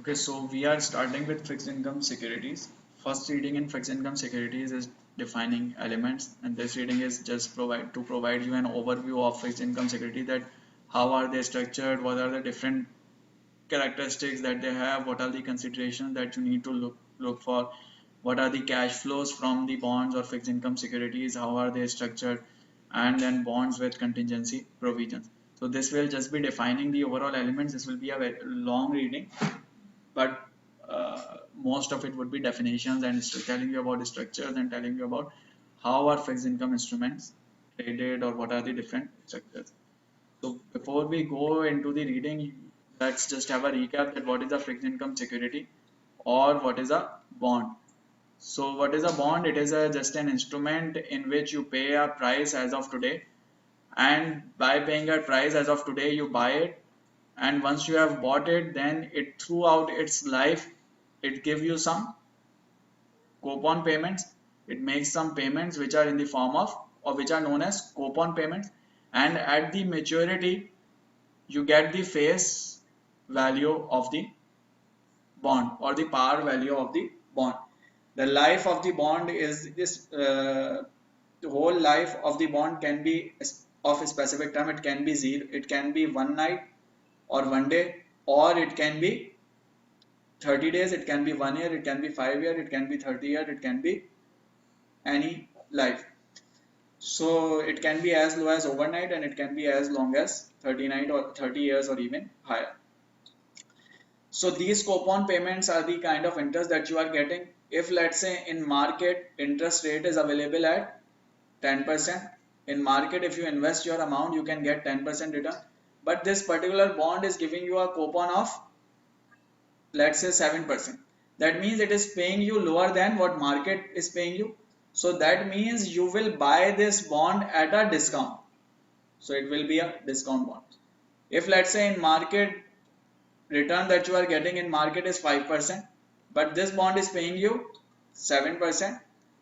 Okay, so we are starting with fixed income securities. First reading in fixed income securities is defining elements, and this reading is just provide you an overview of fixed income security, that how are they structured, what are the different characteristics that they have, what are the considerations that you need to look for, what are the cash flows from the bonds or fixed income securities, how are they structured, and then bonds with contingency provisions. So this will just be defining the overall elements. This will be a very long reading, but most of it would be definitions and telling you about the structures and telling you about how are fixed income instruments traded or what are the different structures. So before we go into the reading, let's just have a recap that what is a fixed income security or what is a bond. So what is a bond? It is just an instrument in which you pay a price as of today, and by paying a price as of today you buy it, and once you have bought it, then it throughout its life it gives you some coupon payments. It makes some payments which are in the form of, or which are known as coupon payments, and at the maturity you get the face value of the bond or the par value of the bond. The life of the bond is this, the whole life of the bond can be of a specific time. It can be zero, it can be one night or one day, or it can be 30 days, it can be 1 year, it can be 5 year, it can be 30 year, it can be any life. So it can be as low as overnight, and it can be as long as 39 or 30 years or even higher. So these coupon payments are the kind of interest that you are getting. If let's say in market interest rate is available at 10%, in market if you invest your amount you can get 10% return, but this particular bond is giving you a coupon of, let's say, 7%. That means it is paying you lower than what market is paying you. So that means you will buy this bond at a discount. So it will be a discount bond. If let's say in market return that you are getting in market is 5%, but this bond is paying you 7%.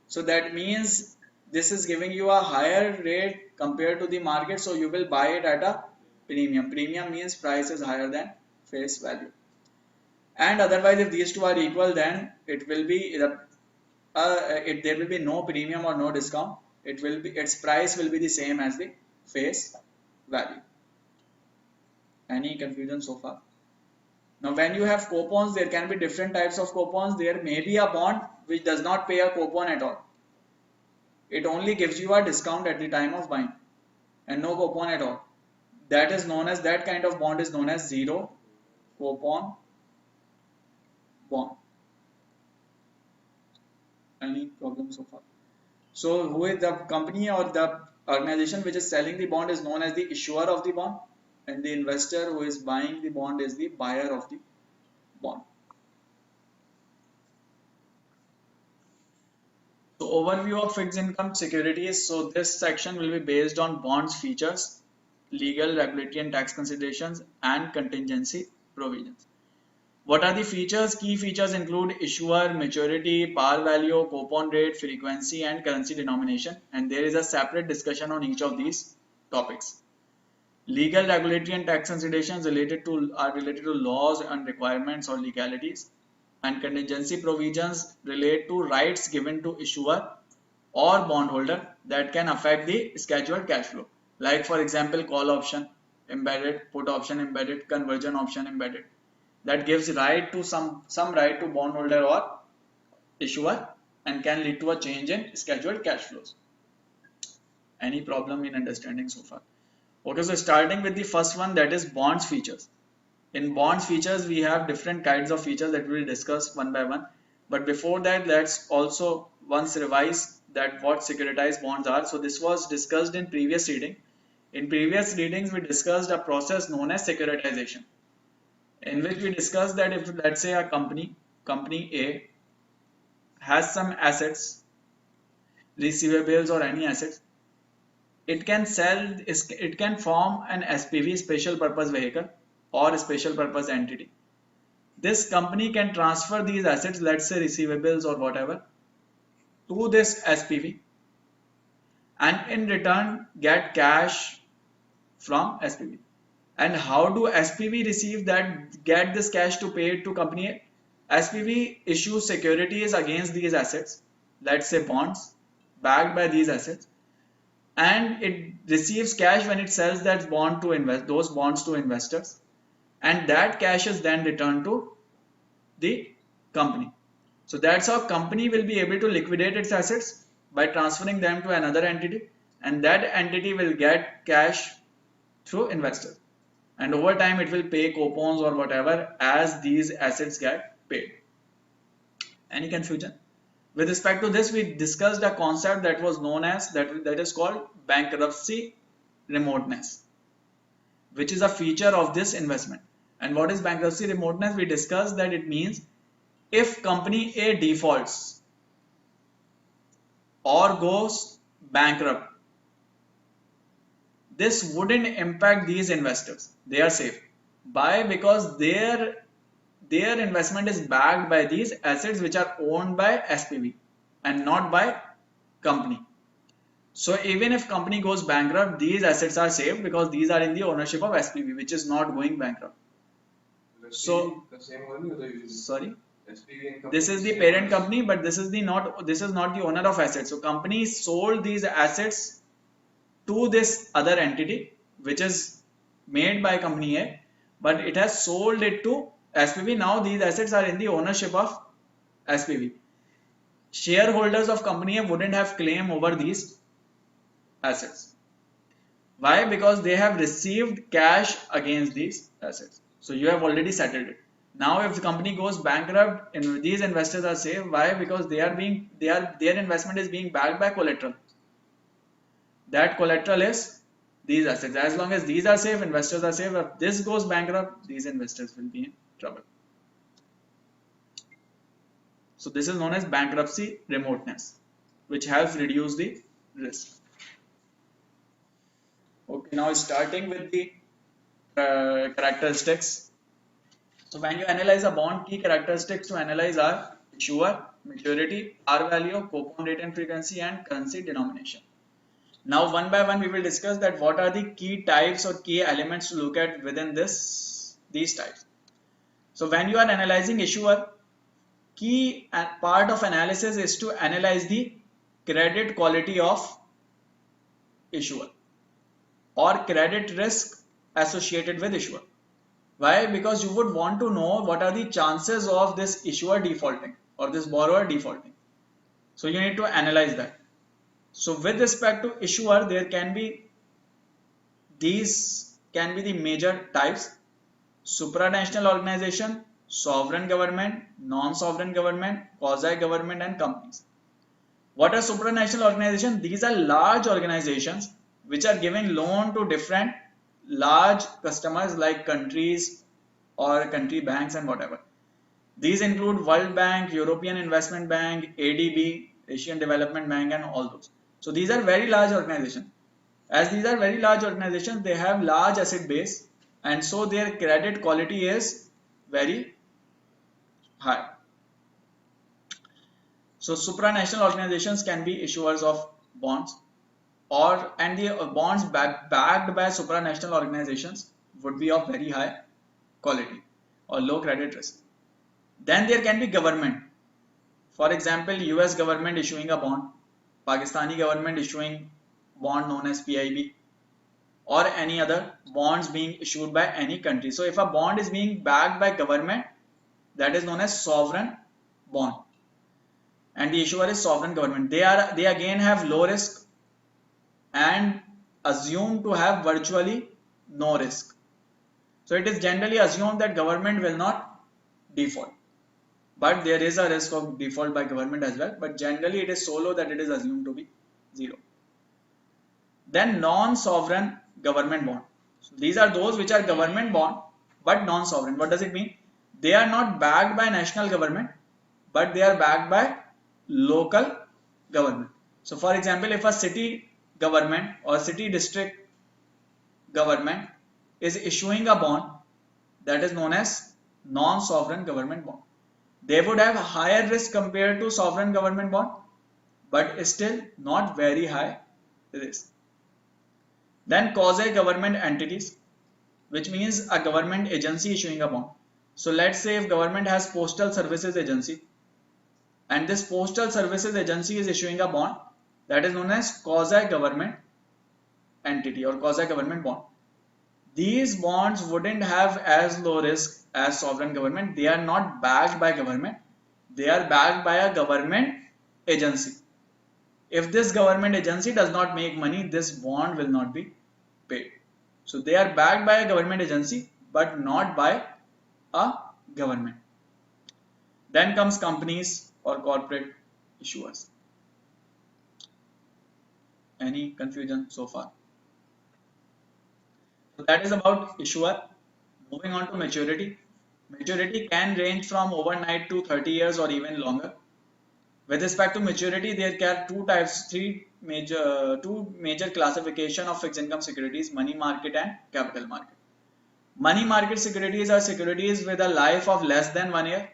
So that means this is giving you a higher rate compared to the market. So you will buy it at a premium. Premium means price is higher than face value. And otherwise, if these two are equal, then it will be there will be no premium or no discount. It will be, its price will be the same as the face value. Any confusion so far? Now when you have coupons, there can be different types of coupons. There may be a bond which does not pay a coupon at all. It only gives you a discount at the time of buying and no coupon at all. That is known as, that kind of bond is known as zero coupon bond. Any problem so far? So who is the company or the organization which is selling the bond is known as the issuer of the bond, and the investor who is buying the bond is the buyer of the bond. So overview of fixed income securities. So this section will be based on bonds features, legal, regulatory and tax considerations, and contingency provisions. What are the features? Key features include issuer, maturity, par value, coupon rate, frequency, and currency denomination. And there is a separate discussion on each of these topics. Legal, regulatory, and tax considerations are related to laws and requirements or legalities. And contingency provisions relate to rights given to issuer or bondholder that can affect the scheduled cash flow. Like for example, call option embedded, put option embedded, conversion option embedded. That gives right to some right to bondholder or issuer and can lead to a change in scheduled cash flows. Any problem in understanding so far? Okay, so starting with the first one, that is bonds features. In bonds features, we have different kinds of features that we will discuss one by one. But before that, let's also once revise that what securitized bonds are. So this was discussed in previous reading. In previous readings, we discussed a process known as securitization, in which we discussed that if let's say a company A has some assets, receivables or any assets, it can form an SPV, special purpose vehicle, or a special purpose entity. This company can transfer these assets, let's say receivables or whatever, to this SPV, and in return get cash from SPV. And how do SPV receive that, get this cash to pay it to company A? SPV issues securities against these assets, let's say bonds, backed by these assets, and it receives cash when it sells that bond to those bonds to investors, and that cash is then returned to the company. So that's how company will be able to liquidate its assets by transferring them to another entity, and that entity will get cash through investors, and over time it will pay coupons or whatever as these assets get paid. Any confusion? With respect to this, we discussed a concept that was known as that is called bankruptcy remoteness, which is a feature of this investment. And what is bankruptcy remoteness? We discussed that it means if company A defaults or goes bankrupt, this wouldn't impact these investors. They are safe. Why? Because their investment is backed by these assets which are owned by SPV and not by company. So even if company goes bankrupt, these assets are safe because these are in the ownership of SPV, which is not going bankrupt. So the same only, or sorry, SPV this is the parent company, but this is not the owner of assets. So company sold these assets to this other entity, which is made by company A, but it has sold it to SPV. Now these assets are in the ownership of SPV. Shareholders of company A wouldn't have claim over these assets. Why? Because they have received cash against these assets. So you have already settled it. Now if the company goes bankrupt, and these investors are safe. Why? Because their investment is being backed by collateral. That collateral is these assets. As long as these are safe, investors are safe. If this goes bankrupt, these investors will be in trouble. So this is known as bankruptcy remoteness, which helps reduce the risk. Okay, now starting with the characteristics. So when you analyze a bond, key characteristics to analyze are issuer, maturity, par value, coupon rate and frequency, and currency denomination. Now one by one we will discuss that what are the key types or key elements to look at within these types. So when you are analyzing issuer, key part of analysis is to analyze the credit quality of issuer or credit risk associated with issuer. Why? Because you would want to know what are the chances of this issuer defaulting or this borrower defaulting. So you need to analyze that. So with respect to issuer, these can be the major types: supranational organization, sovereign government, non-sovereign government, quasi-government, and companies. What are supranational organizations? These are large organizations which are giving loan to different large customers like countries or country banks and whatever. These include World Bank, European Investment Bank, ADB, Asian Development Bank, and all those. So these are very large organizations. As these are very large organizations, they have large asset base, and so their credit quality is very high. So supranational organizations can be issuers of bonds, and the bonds backed by supranational organizations would be of very high quality or low credit risk. Then there can be government. For example, US government issuing a bond, Pakistani government issuing bond known as PIB, or any other bonds being issued by any country. So if a bond is being backed by government, that is known as sovereign bond, and the issuer is sovereign government. They again have low risk and assumed to have virtually no risk. So it is generally assumed that government will not default, but there is a risk of default by government as well, but generally it is so low that it is assumed to be zero. Then non-sovereign government bond. So these are those which are government bond but non-sovereign. What does it mean? They are not backed by national government, but they are backed by local government. So for example, if a city government or city district government is issuing a bond, that is known as non-sovereign government bond. They would have higher risk compared to sovereign government bond, but still not very high risk. Then quasi-government entities. which means a government agency issuing a bond. So let's say if government has postal services agency, and this postal services agency is issuing a bond, that is known as quasi government entity or quasi government bond. These bonds wouldn't have as low risk as sovereign government. They are not backed by government, they are backed by a government agency. If this government agency does not make money, this bond will not be paid. So they are backed by a government agency but not by a government. Then comes companies or corporate issuers. Any confusion so far? So that is about issuer. Moving on to maturity. Maturity can range from overnight to 30 years or even longer. With respect to maturity, there are two major classification of fixed income securities: money market and capital market. Money market securities are securities with a life of less than 1 year,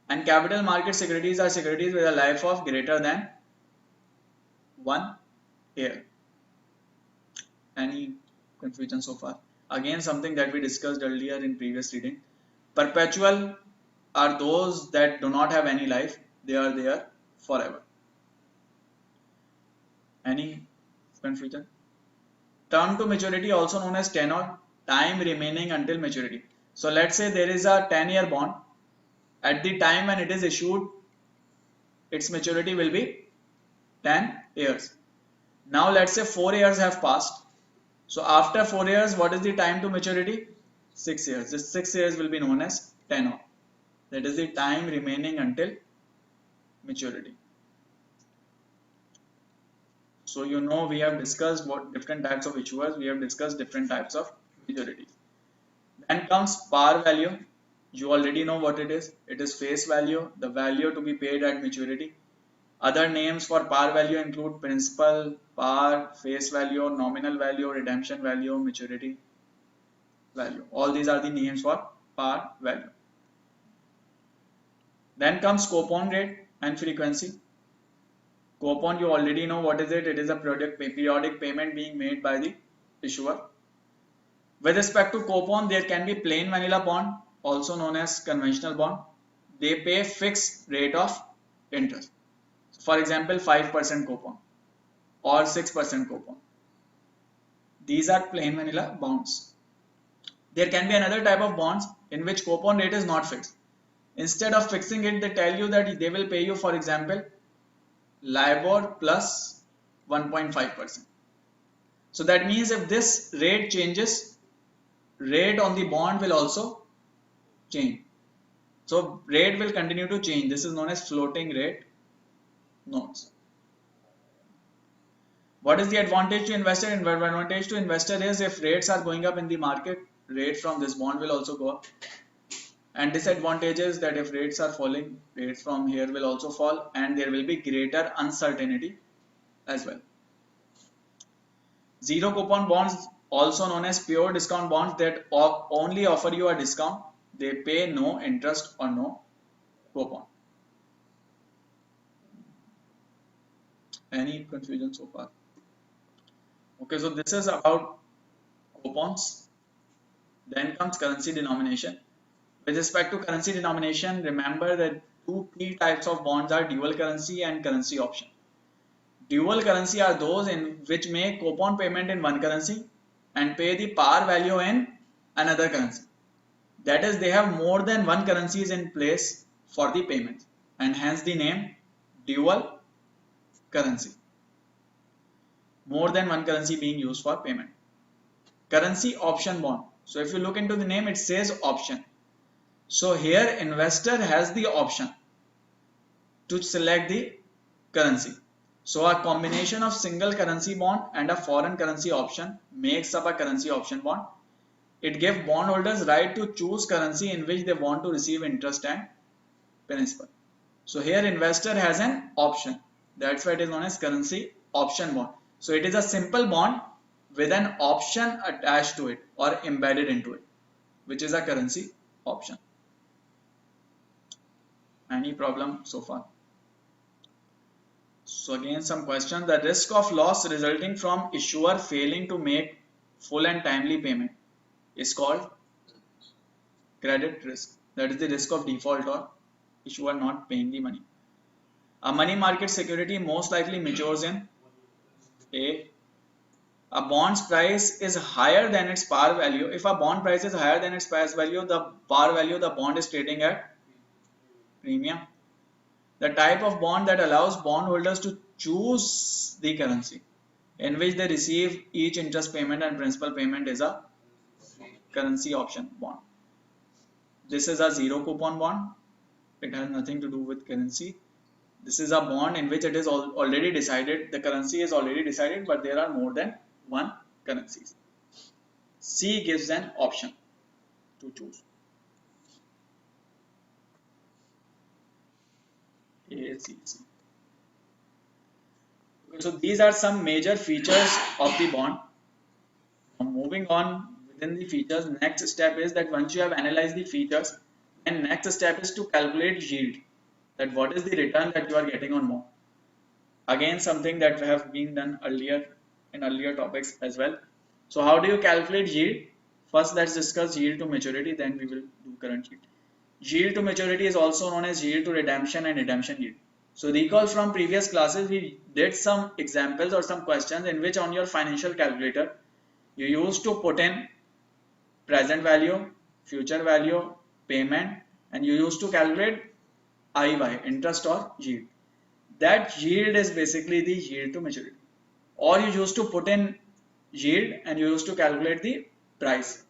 and capital market securities are securities with a life of greater than 1 year. Any confusion so far? Again, something that we discussed earlier in previous reading. Perpetual are those that do not have any life, they are there forever. Any confusion? Term to maturity, also known as tenor, time remaining until maturity. So let's say there is a 10-year bond. At the time when it is issued, its maturity will be 10 years. Now let's say 4 years have passed. So after 4 years, what is the time to maturity? 6 years. This 6 years will be known as tenor. That is the time remaining until maturity. So you know we have discussed what different types of issuers, we have discussed different types of maturities. Then comes par value. You already know what it is. It is face value, the value to be paid at maturity. Other names for par value include principal, par, face value, nominal value, redemption value, maturity value. All these are the names for par value. Then comes coupon rate and frequency. Coupon, you already know what is it. It is a periodic payment being made by the issuer. With respect to coupon, there can be plain vanilla bond, also known as conventional bond. They pay fixed rate of interest. For example, 5% coupon or 6% coupon. These are plain vanilla bonds. There can be another type of bonds in which coupon rate is not fixed. Instead of fixing it, they tell you that they will pay you, for example, LIBOR plus 1.5%. So that means if this rate changes, rate on the bond will also change. So rate will continue to change. This is known as floating rate notes. What is the advantage to investor? Advantage to investor is if rates are going up in the market, rate from this bond will also go up. And disadvantage is that if rates are falling, rates from here will also fall, and there will be greater uncertainty as well. Zero coupon bonds, also known as pure discount bonds, that only offer you a discount. They pay no interest or no coupon. Any confusion so far? Okay, so this is about coupons. Then comes currency denomination. With respect to currency denomination, remember that two key types of bonds are dual currency and currency option. Dual currency are those in which make coupon payment in one currency and pay the par value in another currency. That is, they have more than one currencies in place for the payment, and hence the name dual currency. More than one currency being used for payment. Currency option bond. So if you look into the name, it says option. So here investor has the option to select the currency. So a combination of single currency bond and a foreign currency option makes up a currency option bond. It gives bondholders right to choose currency in which they want to receive interest and principal. So here investor has an option. That's why it is known as currency option bond. So it is a simple bond with an option attached to it or embedded into it, which is a currency option. Any problem so far? So again, some questions. The risk of loss resulting from issuer failing to make full and timely payment is called credit risk. That is the risk of default or issuer not paying the money. A money market security most likely matures in a bond's price is higher than its par value. If a bond price is higher than its par value, the par value the bond is trading at premium. The type of bond that allows bondholders to choose the currency in which they receive each interest payment and principal payment is a currency option bond. This is a zero coupon bond. It has nothing to do with currency. This is a bond in which it is already decided, the currency is already decided, but there are more than one currencies. C gives an option to choose. A, C, C. So these are some major features of the bond. Now moving on within the features, next step is that once you have analyzed the features, and next step is to calculate yield. That what is the return that you are getting on bond. Again, something that have been done earlier in earlier topics as well. So how do you calculate yield? First, let's discuss yield to maturity, then we will do current yield. Yield to maturity is also known as yield to redemption and redemption yield. So recall from previous classes, we did some examples or some questions in which on your financial calculator, you used to put in present value, future value, payment, and you used to calculate IY, interest or yield. That yield is basically the yield to maturity. Or you used to put in yield and you used to calculate the price.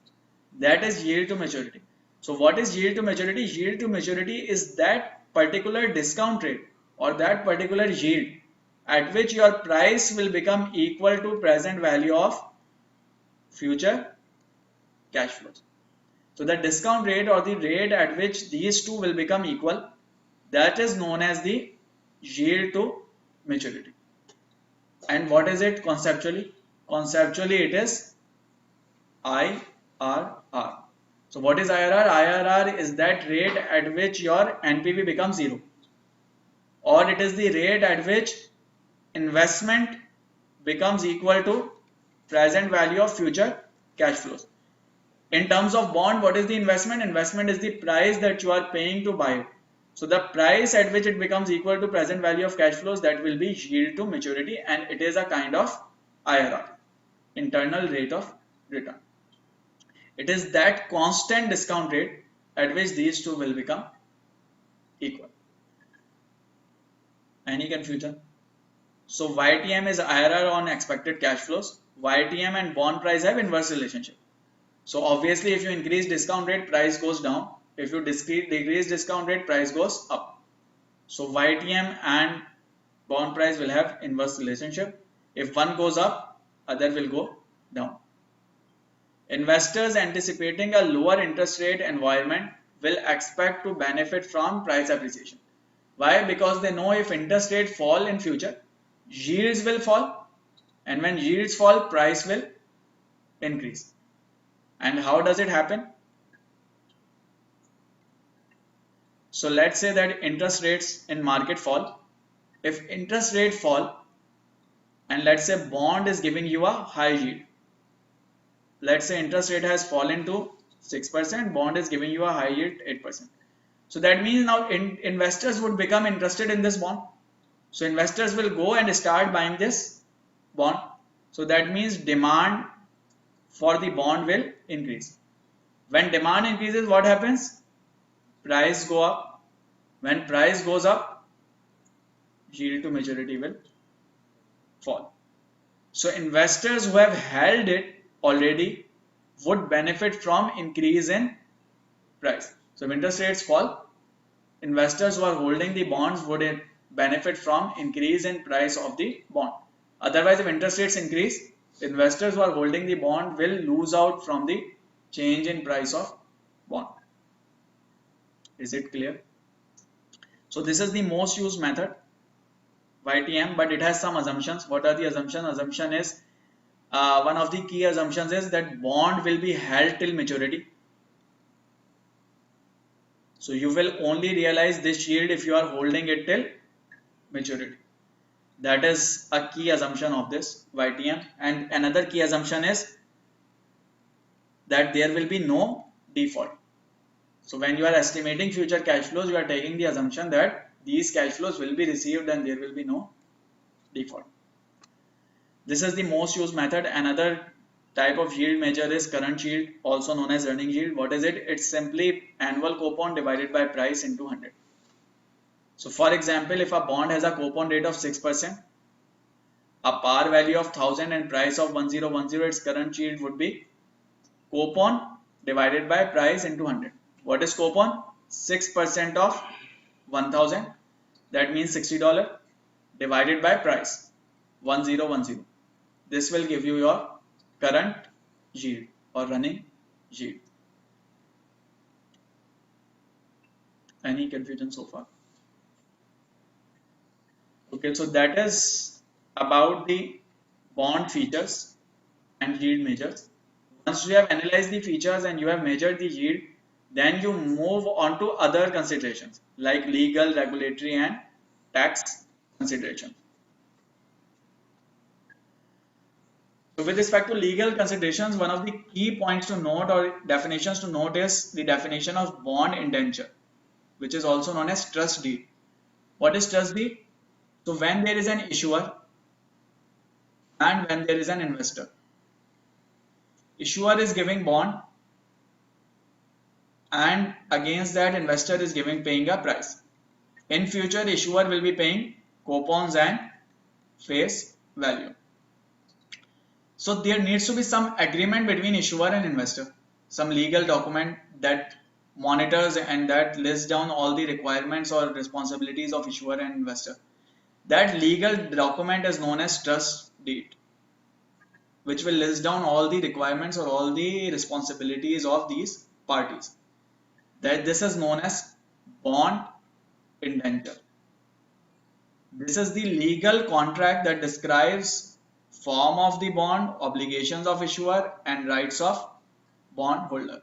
That is yield to maturity. So what is yield to maturity? Yield to maturity is that particular discount rate or that particular yield at which your price will become equal to present value of future cash flows. So the discount rate or the rate at which these two will become equal, that is known as the yield to maturity. And what is it conceptually? Conceptually it is IRR. So what is IRR? IRR is that rate at which your NPV becomes zero, or it is the rate at which investment becomes equal to present value of future cash flows. In terms of bond, what is the investment? Investment is the price that you are paying to buy it. So the price at which it becomes equal to present value of cash flows, that will be yield to maturity, and it is a kind of IRR, internal rate of return. It is that constant discount rate at which these two will become equal. Any confusion? So YTM is IRR on expected cash flows. YTM and bond price have inverse relationship. So obviously if you increase discount rate, price goes down. If you decrease discount rate, price goes up. So YTM and bond price will have inverse relationship. If one goes up, other will go down. Investors anticipating a lower interest rate environment will expect to benefit from price appreciation. Why? Because they know if interest rate fall in future, yields will fall, and when yields fall, price will increase. And how does it happen? So let's say that interest rates in market fall. If interest rate fall, and let's say bond is giving you a high yield. Let's say interest rate has fallen to 6%, bond is giving you a high yield 8%. So that means now investors would become interested in this bond. So investors will go and start buying this bond. So that means demand for the bond will increase. When demand increases, what happens? Price go up. When price goes up, yield to maturity will fall. So investors who have held it already would benefit from increase in price. So if interest rates fall, investors who are holding the bonds would benefit from increase in price of the bond. Otherwise, if interest rates increase, investors who are holding the bond will lose out from the change in price of bond. Is it clear? So this is the most used method, YTM, but it has some assumptions. What are the assumptions? Assumption is one of the key assumptions is that bond will be held till maturity. So you will only realize this yield if you are holding it till maturity. That is a key assumption of this YTM. And another key assumption is that there will be no default. So when you are estimating future cash flows, you are taking the assumption that these cash flows will be received and there will be no default. This is the most used method. Another type of yield measure is current yield, also known as running yield. What is it? It's simply annual coupon divided by price into 100. So for example, if a bond has a coupon rate of 6%, a par value of 1000 and price of 1010, its current yield would be coupon divided by price into 100. What is coupon? 6% of 1000, that means $60, divided by price 1010. This will give you your current yield or running yield. Any confusion so far? Okay, so that is about the bond features and yield measures. Once you have analyzed the features and you have measured the yield, then you move on to other considerations like legal, regulatory and tax considerations. So with respect to legal considerations, one of the key points to note or definitions to note is the definition of bond indenture, which is also known as trust deed. What is trust deed? So when there is an issuer and when there is an investor. Issuer is giving bond and against that investor is paying a price. In future, issuer will be paying coupons and face value. So there needs to be some agreement between issuer and investor, some legal document that monitors and that lists down all the requirements or responsibilities of issuer and investor. That legal document is known as trust deed, which will list down all the requirements or all the responsibilities of these parties. That this is known as bond indenture. This is the legal contract that describes form of the bond, obligations of issuer and rights of bond holder.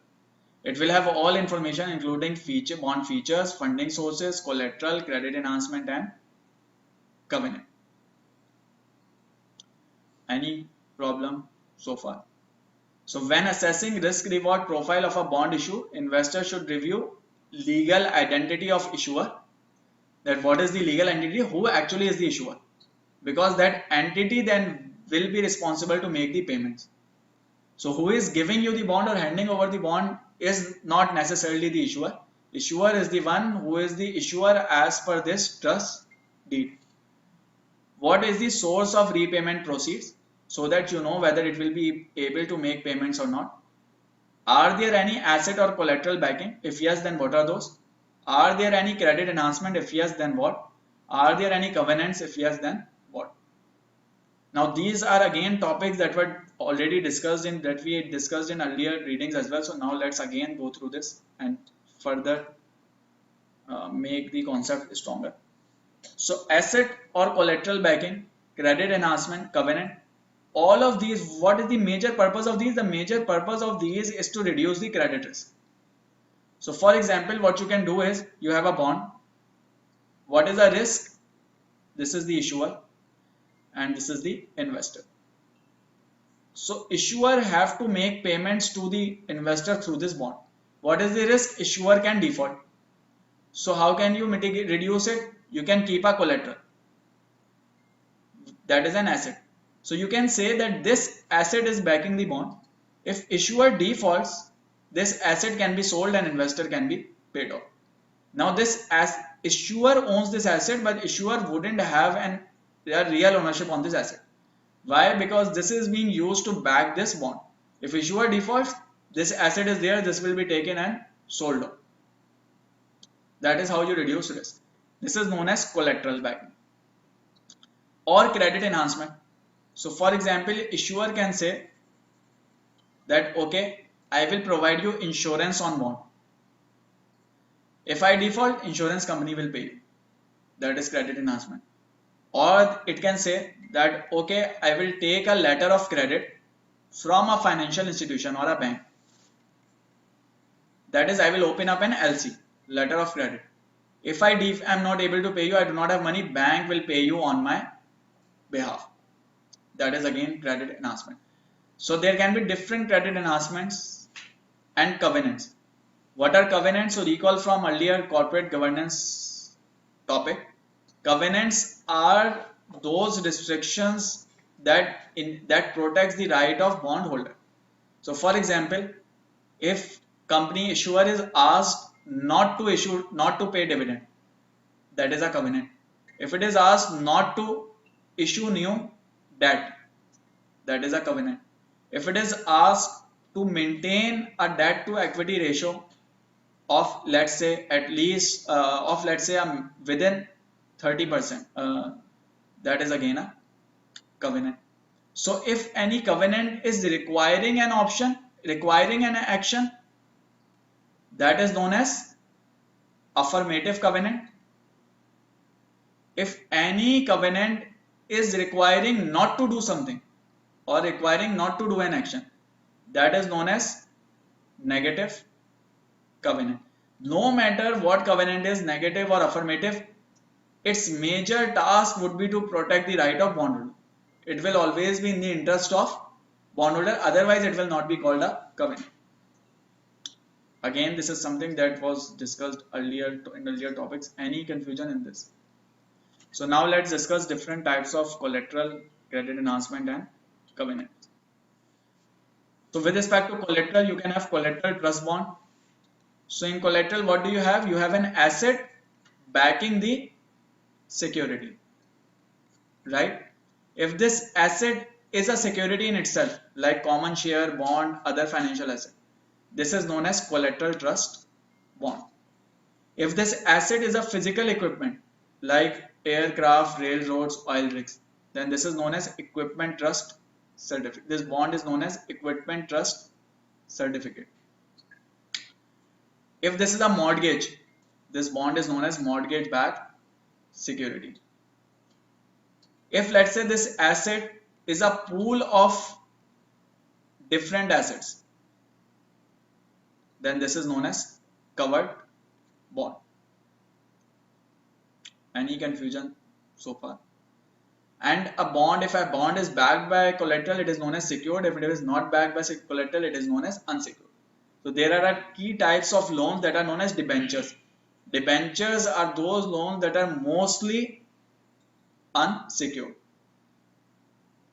It will have all information including bond features, funding sources, collateral, credit enhancement and covenant. Any problem so far? So when assessing risk reward profile of a bond issue, investor should review legal identity of issuer. That what is the legal entity, who actually is the issuer, because that entity then will be responsible to make the payments. So who is giving you the bond or handing over the bond is not necessarily the issuer. Issuer is the one who is the issuer as per this trust deed. What is the source of repayment proceeds, so that you know whether it will be able to make payments or not. Are there any asset or collateral backing? If yes, then what are those? Are there any credit enhancement? If yes, then what? Are there any covenants? If yes, then what? Now these are again topics that were already discussed in earlier readings as well. So now let's again go through this and further make the concept stronger. So asset or collateral backing, credit enhancement, covenant, all of these, what is the major purpose of these? The major purpose of these is to reduce the credit risk. So for example, what you can do is you have a bond. What is the risk? This is the issuer and this is the investor. So issuer have to make payments to the investor through this bond. What is the risk? Issuer can default. So how can you mitigate, reduce it? You can keep a collateral. That is an asset. So you can say that this asset is backing the bond. If issuer defaults, this asset can be sold and investor can be paid off. Now this as issuer owns this asset, but issuer wouldn't have a real ownership on this asset. Why? Because this is being used to back this bond. If issuer defaults, this asset is there, this will be taken and sold off. That is how you reduce risk. This is known as collateral backing or credit enhancement. So for example, issuer can say that okay, I will provide you insurance on bond. If I default, insurance company will pay you. That is credit enhancement. Or it can say that okay, I will take a letter of credit from a financial institution or a bank. That is, I will open up an LC, letter of credit. If I am not able to pay you, I do not have money, bank will pay you on my behalf. That is again credit enhancement. So there can be different credit enhancements and covenants. What are covenants? So recall from earlier corporate governance topic. Covenants are those restrictions that protects the right of bondholder. So for example, if company issuer is asked not to pay dividend, that is a covenant. If it is asked not to issue new debt, that is a covenant. If it is asked to maintain a debt to equity ratio of, let's say, at least of, let's say, within 30%, that is again a covenant. So if any covenant is requiring an action, that is known as affirmative covenant. If any covenant is requiring not to do something or requiring not to do an action, that is known as negative covenant. No matter what covenant is, negative or affirmative, its major task would be to protect the right of bondholder. It will always be in the interest of bondholder, otherwise it will not be called a covenant. Again, this is something that was discussed earlier in earlier topics. Any confusion in this? So now let's discuss different types of collateral, credit enhancement and covenant. So with respect to collateral, you can have collateral trust bond. So in collateral, what do you have? You have an asset backing the security, right? If this asset is a security in itself, like common share, bond, other financial asset, this is known as collateral trust bond. If this asset is a physical equipment, like aircraft, railroads, oil rigs, then this is known as equipment trust certificate. This bond is known as equipment trust certificate. If this is a mortgage, this bond is known as mortgage backed security. If, let's say, this asset is a pool of different assets, then this is known as covered bond. Any confusion so far? And a bond, if a bond is backed by collateral, it is known as secured. If it is not backed by collateral, it is known as unsecured. So there are key types of loans that are known as debentures. Debentures are those loans that are mostly unsecured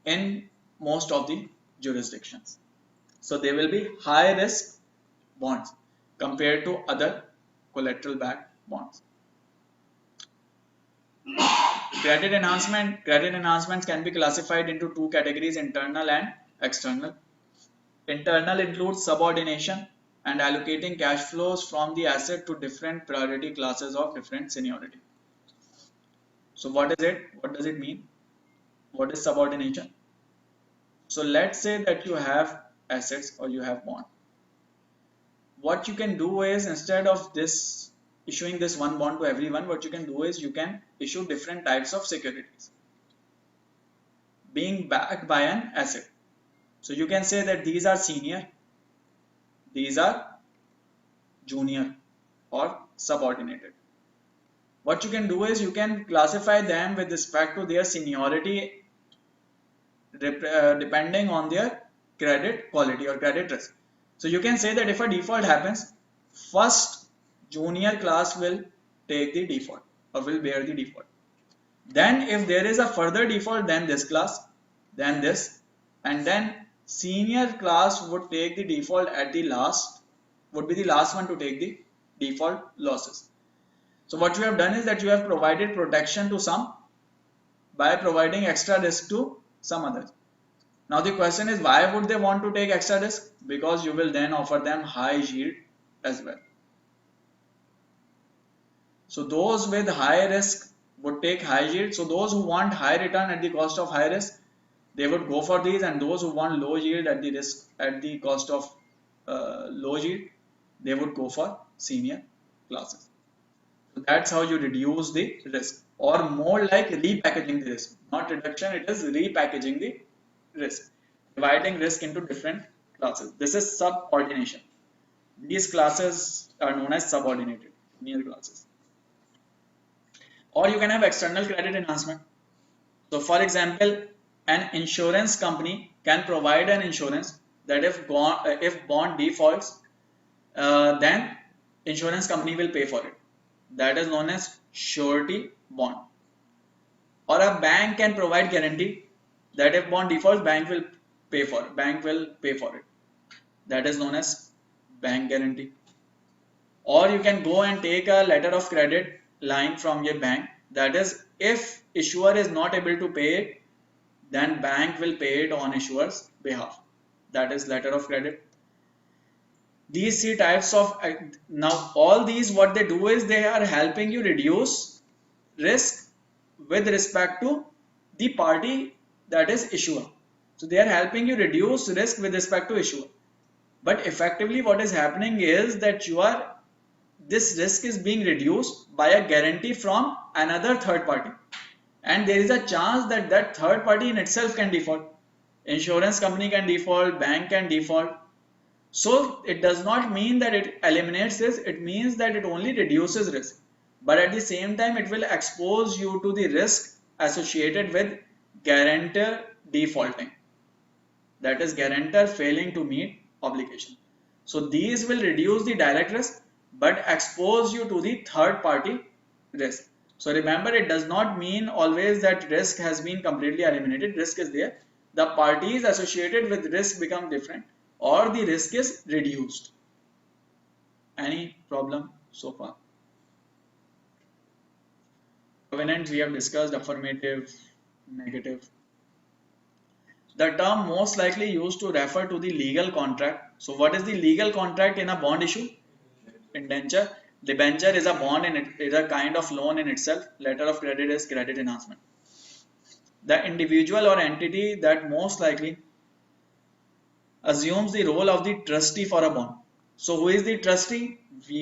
in most of the jurisdictions. So they will be high risk bonds compared to other collateral backed bonds. Credit enhancements can be classified into two categories: internal and external. Internal includes subordination and allocating cash flows from the asset to different priority classes of different seniority. So what is it? What does it mean? What is subordination? So let's say that you have assets or you have bond. What you can do is, instead of this issuing this one bond to everyone, what you can do is you can issue different types of securities being backed by an asset. So you can say that these are senior, these are junior or subordinated. What you can do is you can classify them with respect to their seniority depending on their credit quality or credit risk. So you can say that if a default happens, first junior class will take the default or will bear the default. Then if there is a further default, then this class, then this, and then senior class would take the default at the last, would be the last one to take the default losses. So what you have done is that you have provided protection to some by providing extra risk to some others. Now the question is, why would they want to take extra risk? Because you will then offer them high yield as well. So those with high risk would take high yield. So those who want high return at the cost of high risk, they would go for these, and those who want low yield at the cost of low yield, they would go for senior classes. So that's how you reduce the risk, or more like repackaging the risk, not reduction, it is repackaging the risk, dividing risk into different classes. This is subordination. These classes are known as subordinated near classes. Or you can have external credit enhancement. So for example, an insurance company can provide an insurance that if bond defaults, then insurance company will pay for it. That is known as surety bond. Or a bank can provide guarantee that if bond defaults, bank will pay for it. That is known as bank guarantee. Or you can go and take a letter of credit line from your bank. That is, if issuer is not able to pay it, then bank will pay it on issuer's behalf. That is letter of credit. These three types of now all these what they do is they are helping you reduce risk with respect to the party that is issuer. So they are helping you reduce risk with respect to issuer. But effectively what is happening is that this risk is being reduced by a guarantee from another third party, and there is a chance that that third party in itself can default. Insurance company can default, bank can default. So it does not mean that it eliminates this, it means that it only reduces risk. But at the same time, it will expose you to the risk associated with guarantor defaulting. That is, guarantor failing to meet obligation. So these will reduce the direct risk but expose you to the third party risk. So remember, it does not mean always that risk has been completely eliminated. Risk is there. The parties associated with risk become different, or the risk is reduced. Any problem so far? Covenants we have discussed, affirmative, negative. The term most likely used to refer to the legal contract. So what is the legal contract in a bond issue? Indenture. Debenture is a bond and it is a kind of loan in itself. Letter of credit is credit enhancement. The individual or entity that most likely assumes the role of the trustee for a bond. So who is the trustee?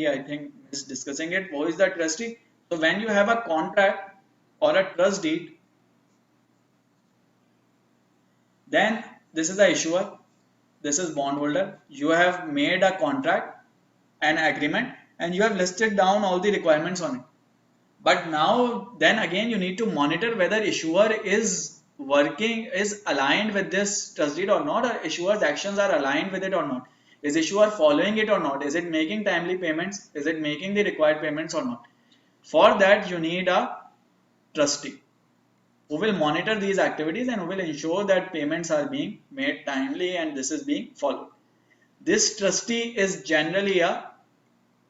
I think is discussing it. Who is the trustee? So when you have a contract or a trust deed, then this is the issuer, this is bondholder. You have made a contract, an agreement, and you have listed down all the requirements on it. But now then again you need to monitor whether issuer is aligned with this trust deed or not, or issuer's actions are aligned with it or not. Is issuer following it or not? Is it making timely payments? Is it making the required payments or not? For that you need a trustee who will monitor these activities and who will ensure that payments are being made timely and this is being followed. This trustee is generally a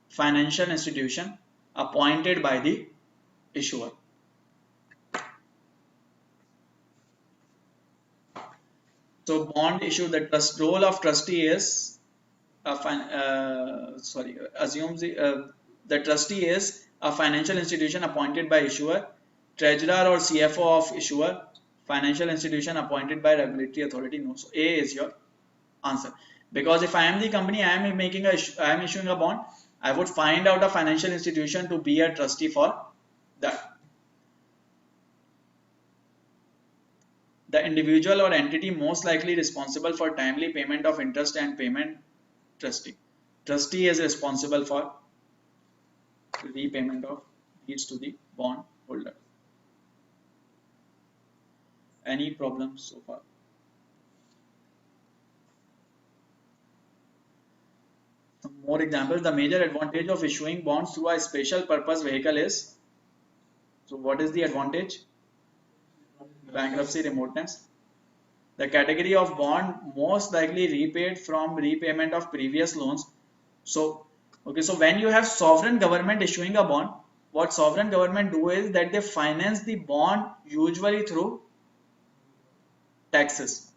financial institution appointed by the issuer. So bond issue, the role of trustee is the trustee is a financial institution appointed by issuer, treasurer or CFO of issuer, financial institution appointed by regulatory authority. No, so A is your answer. Because if I am the company, I am issuing a bond, I would find out a financial institution to be a trustee for that. The individual or entity most likely responsible for timely payment of interest and payment, trustee. Trustee is responsible for repayment of fees to the bond holder. Any problems so far? Some more examples. The major advantage of issuing bonds through a special purpose vehicle is, so what is the advantage? Bankruptcy remoteness. The category of bond most likely repaid from repayment of previous loans. So when you have sovereign government issuing a bond, what sovereign government do is that they finance the bond usually through taxes.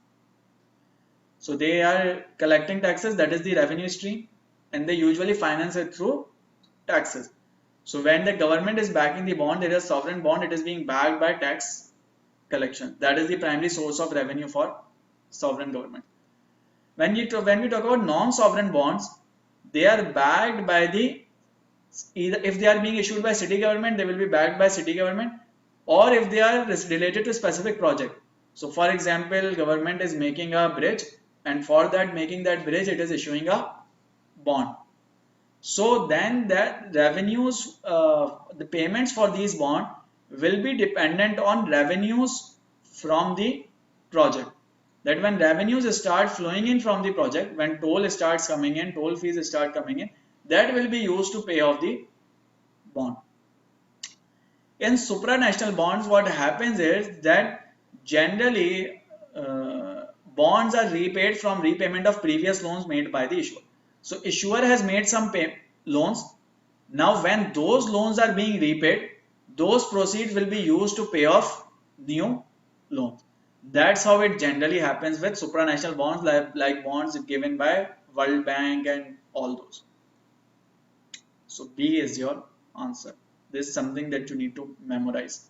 So they are collecting taxes, that is the revenue stream, and they usually finance it through taxes. So when the government is backing the bond, there is a sovereign bond, it is being backed by tax collection. That is the primary source of revenue for sovereign government. When we talk about non-sovereign bonds, they are backed by either if they are being issued by city government, they will be backed by city government, or if they are related to specific project. So for example, government is making a bridge, and for that making that bridge, it is issuing a bond. So then that revenues, the payments for these bonds will be dependent on revenues from the project. That when revenues start flowing in from the project, when toll starts coming in, toll fees start coming in, that will be used to pay off the bond. In supranational bonds, what happens is that generally bonds are repaid from repayment of previous loans made by the issuer. So issuer has made some loans. Now when those loans are being repaid, those proceeds will be used to pay off new loans. That's how it generally happens with supranational bonds, like bonds given by World Bank and all those. So B is your answer. This is something that you need to memorize.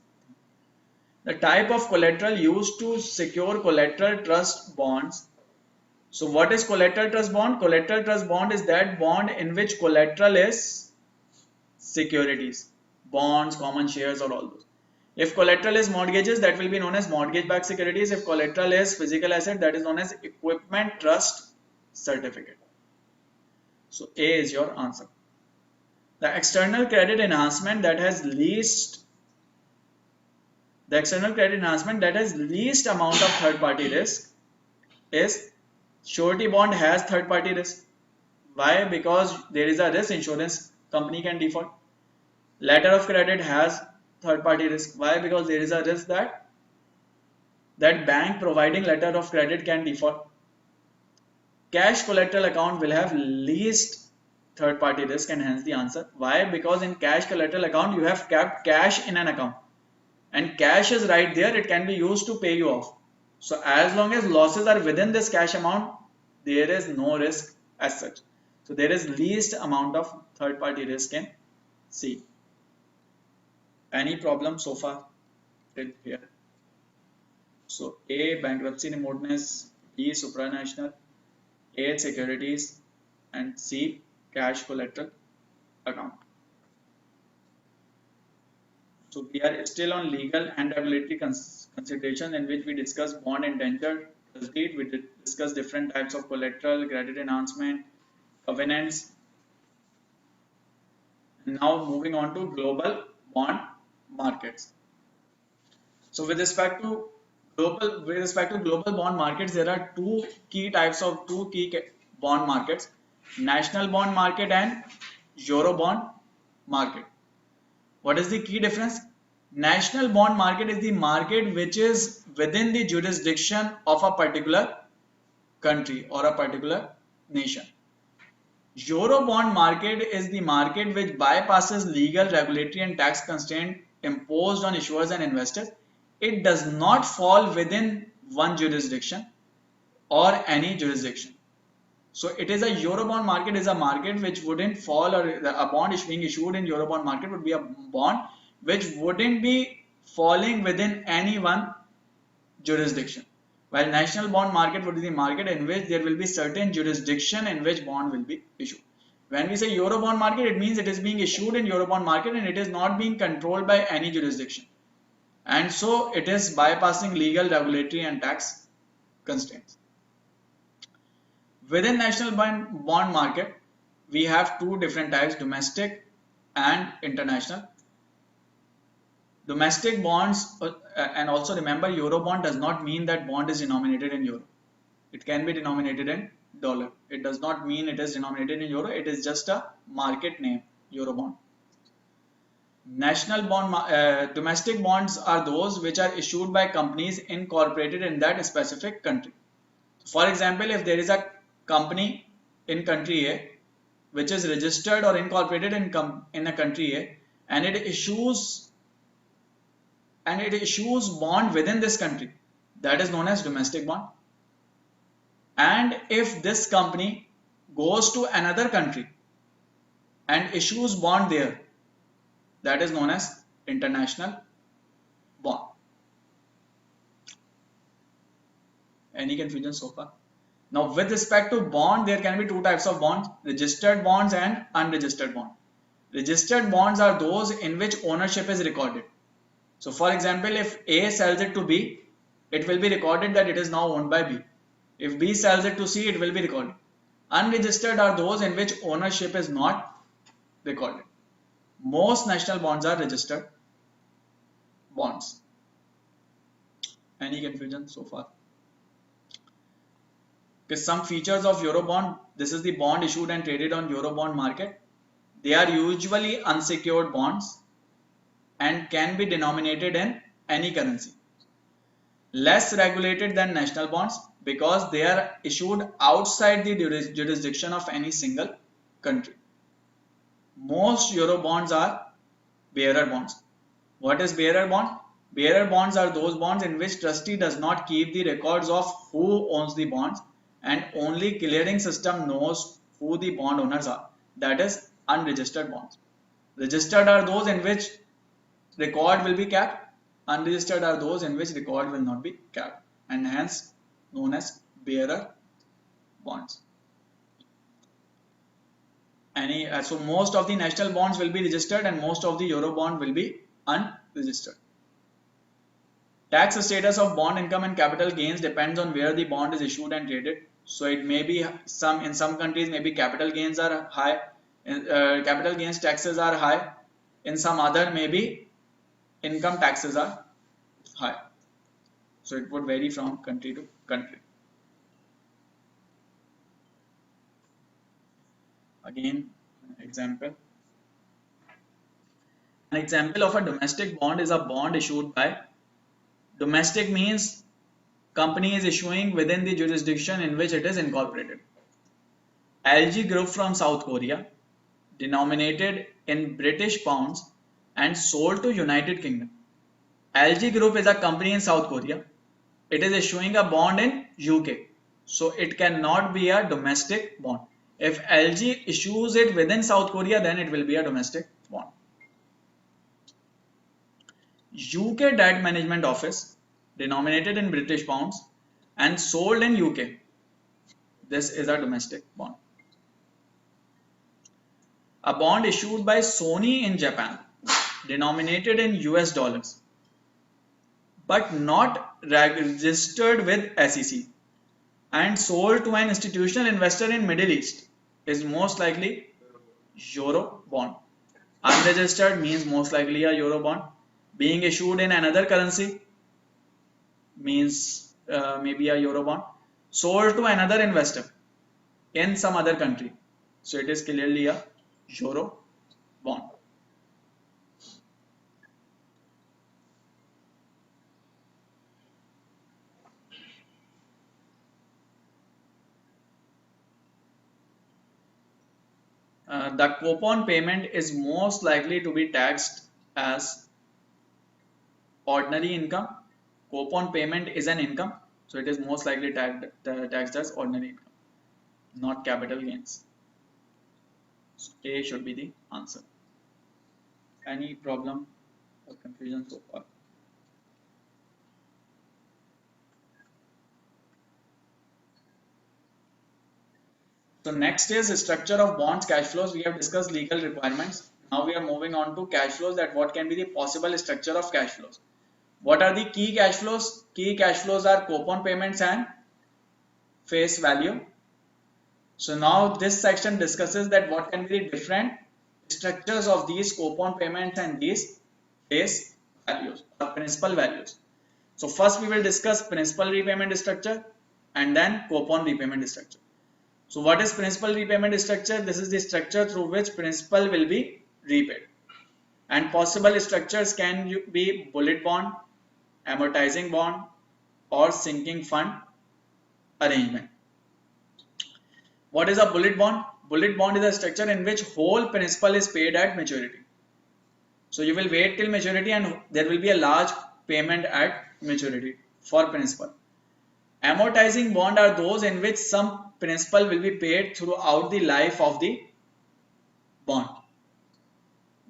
The type of collateral used to secure collateral trust bonds. So what is collateral trust bond? Collateral trust bond is that bond in which collateral is securities, bonds, common shares, or all those. If collateral is mortgages, that will be known as mortgage-backed securities. If collateral is physical asset, that is known as equipment trust certificate. So A is your answer. The external credit enhancement that has least amount of third party risk is surety bond has third party risk. Why? Because there is a risk insurance company can default. Letter of credit has third party risk. Why? Because there is a risk that bank providing letter of credit can default. Cash collateral account will have least third party risk, and hence the answer. Why? Because in cash collateral account you have kept cash in an account and cash is right there, it can be used to pay you off. So as long as losses are within this cash amount, there is no risk as such. So there is least amount of third party risk in C. Any problem so far till here? So A, bankruptcy remoteness, B, supranational, A, securities, and C, cash collateral account. So we are still on legal and regulatory consideration, in which we discuss bond, indenture, trust deed. We discuss different types of collateral, credit enhancement, covenants. Now moving on to global bond markets. So with respect to global bond markets, there are two key bond markets: national bond market and euro bond market. What is the key difference? National bond market is the market which is within the jurisdiction of a particular country or a particular nation. Euro bond market is the market which bypasses legal, regulatory, and tax constraints imposed on issuers and investors. It does not fall within one jurisdiction or any jurisdiction. So it is a Eurobond market is a market which wouldn't fall, or a bond is being issued in Eurobond market would be a bond which wouldn't be falling within any one jurisdiction. While national bond market would be the market in which there will be certain jurisdiction in which bond will be issued. When we say Eurobond market, it means it is being issued in Eurobond market and it is not being controlled by any jurisdiction. And so it is bypassing legal, regulatory, and tax constraints. Within national bond market, we have two different types: domestic and international. Domestic bonds, and also remember, euro bond does not mean that bond is denominated in euro. It can be denominated in dollar. It does not mean it is denominated in euro. It is just a market name, euro bond. Domestic bonds are those which are issued by companies incorporated in that specific country. For example, if there is a company in country A which is registered or incorporated in a country A, and it issues bond within this country, that is known as domestic bond. And if this company goes to another country and issues bond there, that is known as international bond. Any confusion so far? Now with respect to bond, there can be two types of bonds: registered bonds and unregistered bonds. Registered bonds are those in which ownership is recorded. So for example, if A sells it to B, it will be recorded that it is now owned by B. If B sells it to C, it will be recorded. Unregistered are those in which ownership is not recorded. Most national bonds are registered bonds. Any confusion so far? Okay, some features of Eurobond. This is the bond issued and traded on Eurobond market. They are usually unsecured bonds and can be denominated in any currency. Less regulated than national bonds because they are issued outside the jurisdiction of any single country. Most euro bonds are bearer bonds. What is bearer bond? Bearer bonds are those bonds in which trustee does not keep the records of who owns the bonds and only clearing system knows who the bond owners are. That is unregistered bonds. Registered are those in which record will be kept. Unregistered are those in which record will not be kept and hence known as bearer bonds. So most of the national bonds will be registered and most of the euro bond will be unregistered. Tax status of bond income and capital gains depends on where the bond is issued and traded. So it may be in some countries maybe capital gains are high, capital gains taxes are high. In some other maybe income taxes are high. So it would vary from country to country. Again, example. An example of a domestic bond is a bond issued by domestic means company is issuing within the jurisdiction in which it is incorporated. LG Group from South Korea, denominated in British pounds and sold to United Kingdom. LG Group is a company in South Korea. It is issuing a bond in UK. So it cannot be a domestic bond. If LG issues it within South Korea, then it will be a domestic bond. UK Debt Management Office, denominated in British pounds and sold in UK. This is a domestic bond. A bond issued by Sony in Japan, denominated in US dollars, but not registered with SEC and sold to an institutional investor in Middle East is most likely euro bond. Unregistered means most likely a euro bond. Being issued in another currency means maybe a euro bond. Sold to another investor in some other country. So it is clearly a euro bond. The coupon payment is most likely to be taxed as ordinary income. Coupon payment is an income, so it is most likely taxed as ordinary income, not capital gains. So A should be the answer. Any problem or confusion so far? So next is structure of bonds cash flows. We have discussed legal requirements. Now we are moving on to cash flows, that what can be the possible structure of cash flows. What are the key cash flows? Key cash flows are coupon payments and face value. So now this section discusses that what can be the different structures of these coupon payments and these face values or principal values. So first we will discuss principal repayment structure and then coupon repayment structure. So what is principal repayment structure? This is the structure through which principal will be repaid. And possible structures can be bullet bond, amortizing bond or sinking fund arrangement. What is a bullet bond? Bullet bond is a structure in which whole principal is paid at maturity. So you will wait till maturity and there will be a large payment at maturity for principal. Amortizing bond are those in which some principal will be paid throughout the life of the bond.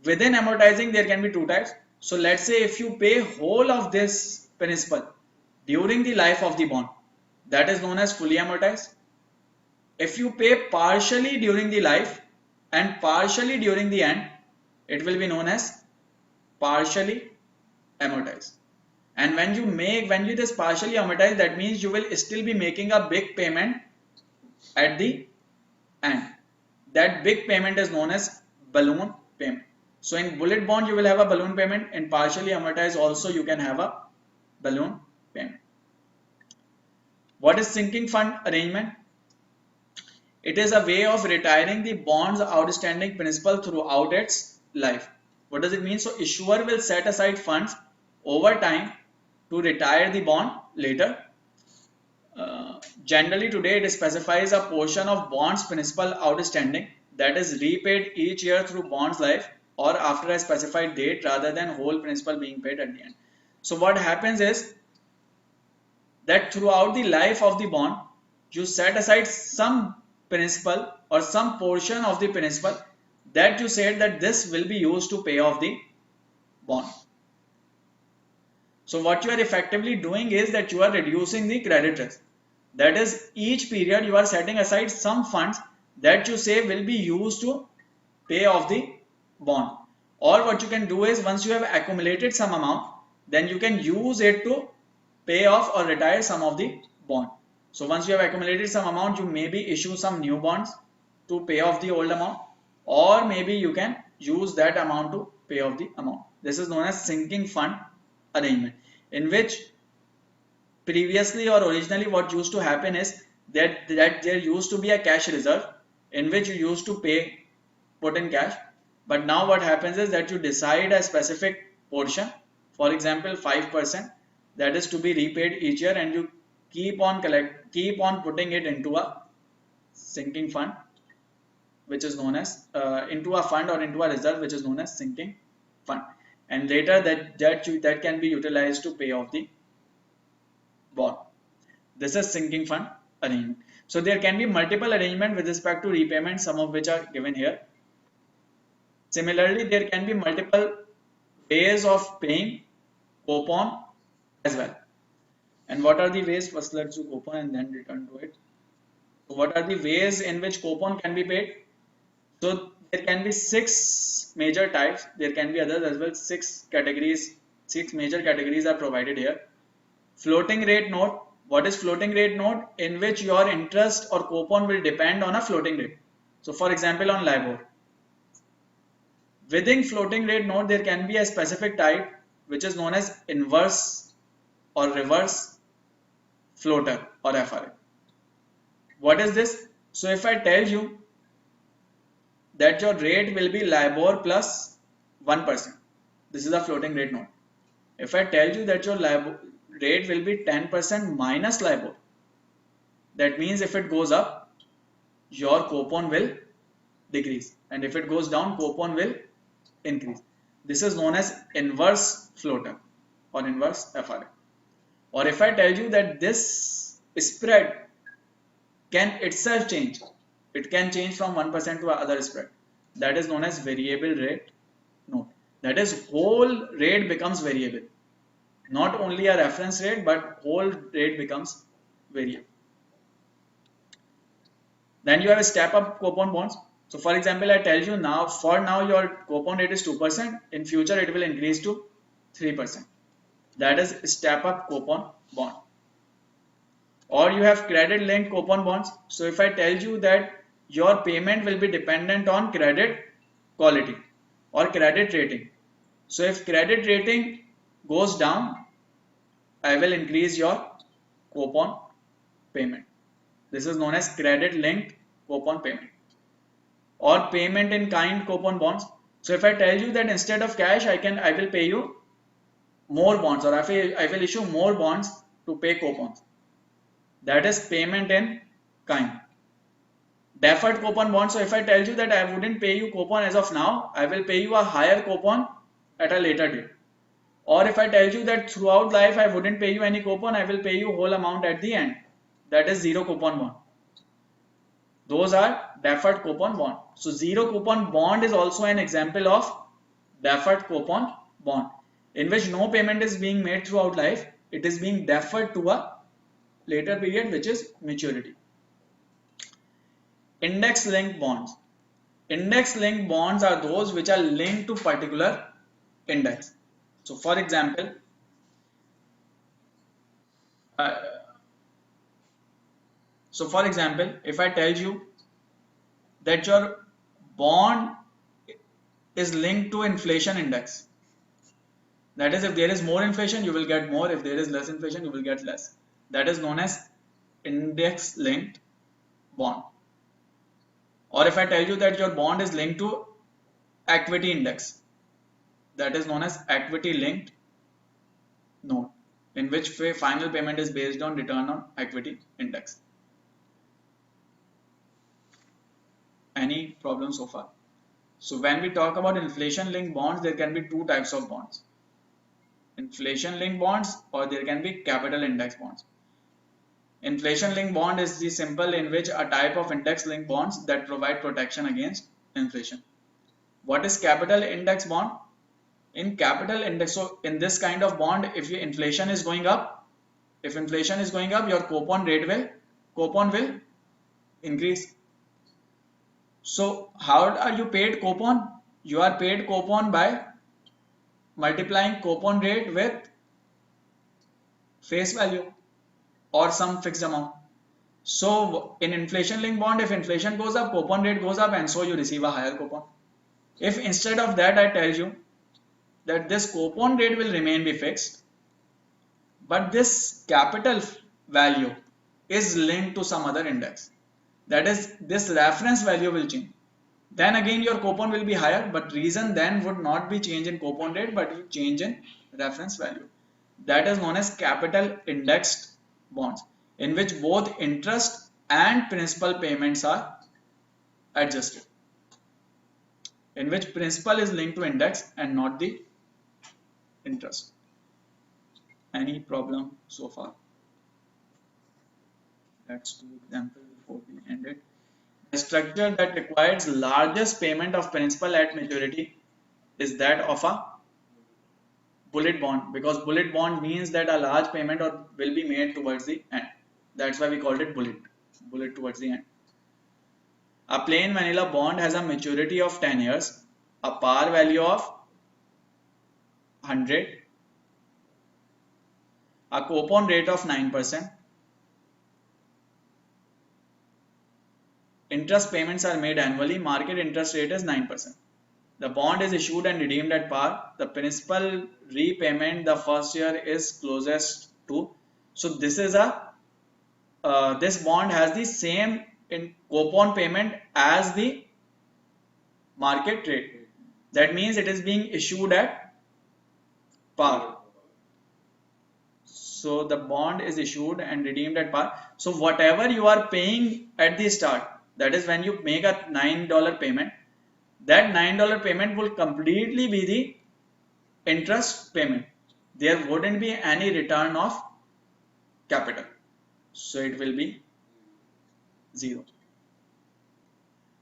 Within amortizing there can be two types. So let's say if you pay whole of this principal during the life of the bond, that is known as fully amortized. If you pay partially during the life and partially during the end, it will be known as partially amortized. And when you this partially amortized, that means you will still be making a big payment at the end. That big payment is known as balloon payment. So in bullet bond you will have a balloon payment, in partially amortized also you can have a balloon payment. What is sinking fund arrangement? It is a way of retiring the bond's outstanding principal throughout its life. What does it mean? So issuer will set aside funds over time to retire the bond later. Generally today it specifies a portion of bonds principal outstanding that is repaid each year through bonds life or after a specified date rather than whole principal being paid at the end. So what happens is that throughout the life of the bond, you set aside some principal or some portion of the principal that you said that this will be used to pay off the bond. So what you are effectively doing is that you are reducing the credit risk. That is, each period you are setting aside some funds that you say will be used to pay off the bond. Or what you can do is once you have accumulated some amount, then you can use it to pay off or retire some of the bond. So once you have accumulated some amount, you maybe issue some new bonds to pay off the old amount, or maybe you can use that amount to pay off the amount. This is known as sinking fund arrangement, in which previously or originally what used to happen is that there used to be a cash reserve in which you used to put in cash, but now what happens is that you decide a specific portion, for example 5%, that is to be repaid each year, and you keep on putting it into a sinking fund, which is known as into a fund or into a reserve which is known as sinking fund, and later that can be utilized to pay off the bond. This is sinking fund arrangement. So there can be multiple arrangement with respect to repayment, some of which are given here. Similarly, there can be multiple ways of paying coupon as well. And what are the ways? First let's do coupon and then return to it. So what are the ways in which coupon can be paid? So there can be 6 major types. There can be others as well. 6 categories, 6 major categories are provided here. Floating rate note. What is floating rate note? In which your interest or coupon will depend on a floating rate. So for example on LIBOR. Within floating rate note there can be a specific type which is known as inverse or reverse floater or FRA. What is this? So if I tell you that your rate will be LIBOR plus 1%, this is a floating rate note. If I tell you that your LIBOR rate will be 10% minus LIBOR, that means if it goes up, your coupon will decrease, and if it goes down, coupon will increase. This is known as inverse floater or inverse FRA. Or if I tell you that this spread can itself change, it can change from 1% to other spread, that is known as variable rate note. That is, whole rate becomes variable. Not only a reference rate, but whole rate becomes variable. Then you have a step up coupon bonds. So for example, I tell you now, for now your coupon rate is 2%, in future it will increase to 3%. That is step up coupon bond. Or you have credit linked coupon bonds. So if I tell you that your payment will be dependent on credit quality or credit rating. So if credit rating goes down, I will increase your coupon payment. This is known as credit linked coupon payment. Or payment in kind coupon bonds. So if I tell you that instead of cash I will pay you more bonds, or I will issue more bonds to pay coupons. That is payment in kind. Deferred coupon bonds. So if I tell you that I wouldn't pay you coupon as of now, I will pay you a higher coupon at a later date. Or if I tell you that throughout life I wouldn't pay you any coupon, I will pay you whole amount at the end. That is zero coupon bond. Those are deferred coupon bond. So zero coupon bond is also an example of deferred coupon bond, in which no payment is being made throughout life. It is being deferred to a later period, which is maturity. Index linked bonds. Index linked bonds are those which are linked to particular index. So for example, if I tell you that your bond is linked to inflation index, that is, if there is more inflation you will get more, if there is less inflation you will get less. That is known as index linked bond. Or if I tell you that your bond is linked to equity index, that is known as equity linked note, in which final payment is based on return on equity index. Any problem so far? So when we talk about inflation linked bonds, there can be two types of bonds: inflation linked bonds, or there can be capital index bonds. Inflation linked bond is the symbol in which a type of index linked bonds that provide protection against inflation. What is capital index bond? In capital index, so in this kind of bond, if your inflation is going up, your coupon will increase. So how are you paid coupon? You are paid coupon by multiplying coupon rate with face value or some fixed amount. So in inflation linked bond, if inflation goes up, coupon rate goes up, and so you receive a higher coupon. If instead of that I tell you that this coupon rate will remain be fixed, but this capital value is linked to some other index, that is, this reference value will change, then again your coupon will be higher, but reason then would not be change in coupon rate but change in reference value. That is known as capital indexed bonds, in which both interest and principal payments are adjusted, in which principal is linked to index and not the interest. Any problem so far? Let's do example before we end it. The structure that requires largest payment of principal at maturity is that of a bullet bond, because bullet bond means that a large payment will be made towards the end. That's why we called it bullet towards the end. A plain vanilla bond has a maturity of 10 years, a par value of 100, a coupon rate of 9%. Interest payments are made annually. Market interest rate is 9%. The bond is issued and redeemed at par. The principal repayment the first year is closest to. So this is this bond has the same coupon payment as the market rate. That means it is being issued at par. So the bond is issued and redeemed at par. So whatever you are paying at the start, that is when you make a $9 payment, that $9 payment will completely be the interest payment. There wouldn't be any return of capital. So it will be 0.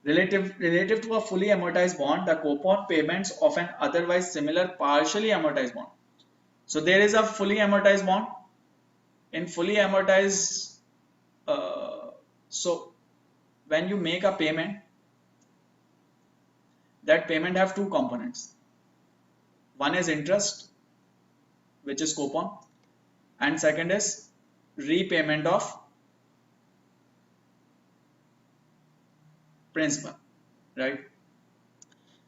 Relative to a fully amortized bond, the coupon payments of an otherwise similar partially amortized bond. So there is a fully amortized bond. In fully amortized, so when you make a payment, that payment have two components. One is interest, which is coupon, and second is repayment of principal, right?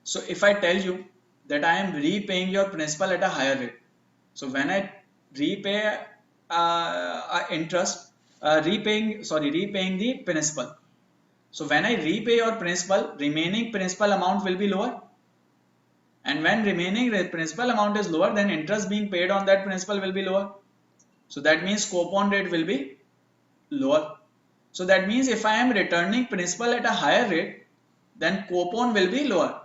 So if I tell you that I am repaying your principal at a higher rate, so when I repay repaying the principal. So when I repay your principal, remaining principal amount will be lower. And when remaining principal amount is lower, then interest being paid on that principal will be lower. So that means coupon rate will be lower. So that means if I am returning principal at a higher rate, then coupon will be lower.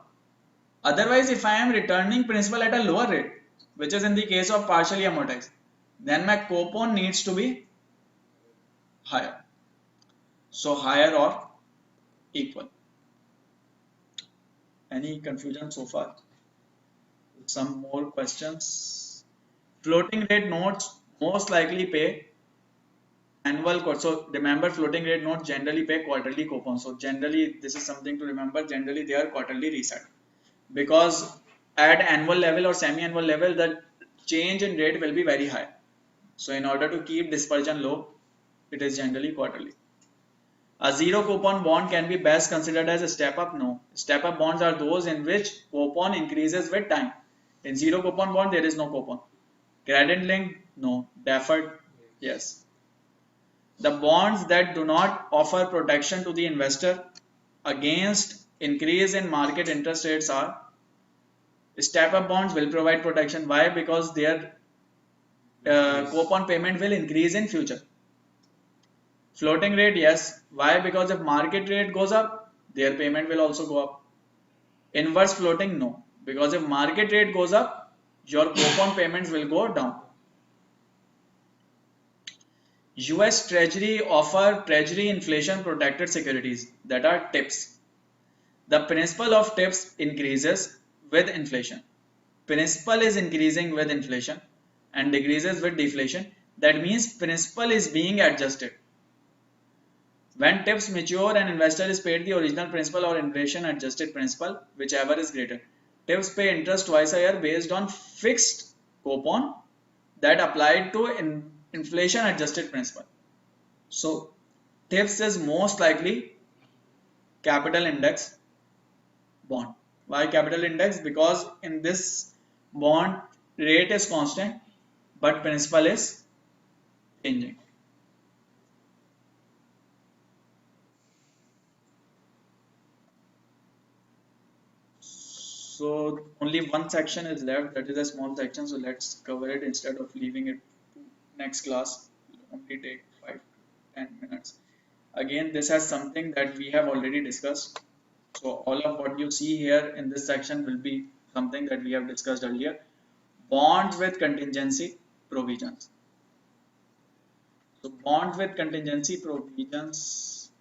Otherwise, if I am returning principal at a lower rate, which is in the case of partially amortized, then my coupon needs to be higher. So higher or equal. Any confusion so far? Some more questions. Floating rate notes most likely pay annual coupon. So remember, floating rate notes generally pay quarterly coupon. So generally, this is something to remember. Generally, they are quarterly reset, because at annual level or semi-annual level, the change in rate will be very high. So in order to keep dispersion low, it is generally quarterly. A zero coupon bond can be best considered as a step up. No. Step up bonds are those in which coupon increases with time. In zero coupon bond, there is no coupon. Credit linked? No. Deferred? Yes. The bonds that do not offer protection to the investor against increase in market interest rates are step-up bonds will provide protection. Why? Because their coupon payment will increase in future. Floating rate, yes. Why? Because if market rate goes up, their payment will also go up. Inverse floating, no. Because if market rate goes up, your coupon payments will go down. US Treasury offer Treasury inflation protected securities that are TIPS. The principal of TIPS increases with inflation. Principal is increasing with inflation and decreases with deflation. That means principal is being adjusted. When TIPS mature and investor is paid the original principal or inflation adjusted principal, whichever is greater. TIPS pay interest twice a year based on fixed coupon that applied to inflation adjusted principal. So TIPS is most likely capital index bond. Why capital index? Because in this bond rate is constant but principal is changing. So only one section is left, that is a small section, so let's cover it instead of leaving it to next class. It will only take 5 to 10 minutes. Again, this has something that we have already discussed. So all of what you see here in this section will be something that we have discussed earlier. Bonds with contingency provisions. So bonds with contingency provisions